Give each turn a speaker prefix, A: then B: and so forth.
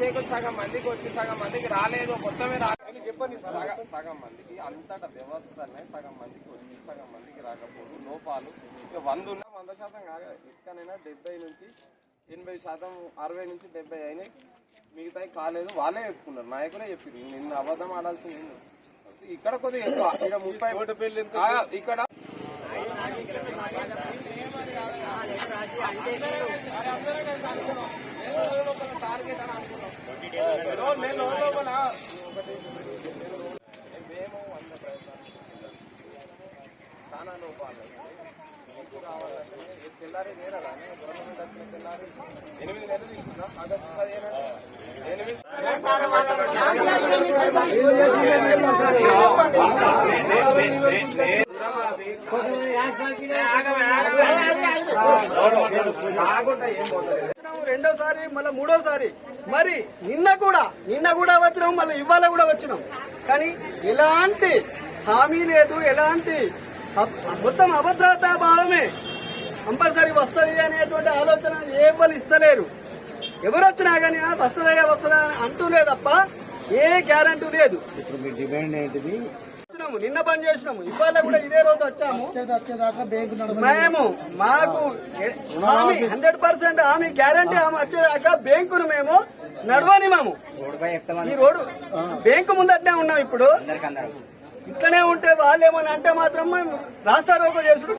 A: వచ్చే సగం మందికి వచ్చి సగం మందికి రాలేదు, మొత్తమే రాలేదు చెప్పండి. సగం మందికి అంతటా వ్యవస్థనే సగం మందికి వచ్చి సగం మందికి రాకపోదు లోపాలు. ఇక 100 ఉన్నా 100% కాదు, ఎక్కడైనా 70 నుంచి 80%, 60 నుంచి 70 అయినాయి. మిగతాయి కాలేదు, వాళ్ళే చెప్పుకున్నారు, నాయకులే చెప్పారు. నిన్న అబద్ధం ఆడాల్సింది ఇక్కడ కొద్దిగా ఎక్కువ. ఇక 30 ఇక్కడ టార్గెట్ అని అనుకున్నాం. మేము 100 ప్రయత్నాలు చాలా లోపాలు కావాలంటే తెల్లారి నేరదా గవర్నమెంట్ వచ్చిన తెల్లారి 8 నెలలు తీసుకున్నాం. ఆగస్టు 15
B: రెండోసారి మళ్ళీ మూడోసారి మరి నిన్న కూడా వచ్చినాం, మళ్ళీ ఇవాళ కూడా వచ్చినాం. కానీ ఎలాంటి హామీ లేదు, ఎలాంటి మొత్తం అభద్రతా భావమే. కంపల్సరీ వస్తుంది అనేటువంటి ఆలోచన ఎవరు ఇస్తలేరు. ఎవరు వచ్చినా కానీ వస్తుందా అంటూ లేదు తప్ప ఏ గ్యారంటీ లేదు.
C: ఇప్పుడు మీ డిమాండ్ ఏంటిది?
B: నిన్న బంద్ చేసినాము, ఇవాళ కూడా ఇదే రోజు వచ్చాము. మేము మాకు 100% హామీ గ్యారంటీ వచ్చేదాకా బ్యాంకును మేము నడవనిమాము. ఈ రోడ్డు బ్యాంకు ముందటనే ఉన్నాం. ఇప్పుడు ఇట్లనే ఉంటే వాళ్ళేమని అంటే మాత్రం రాష్ట్ర రోకో చేసుడు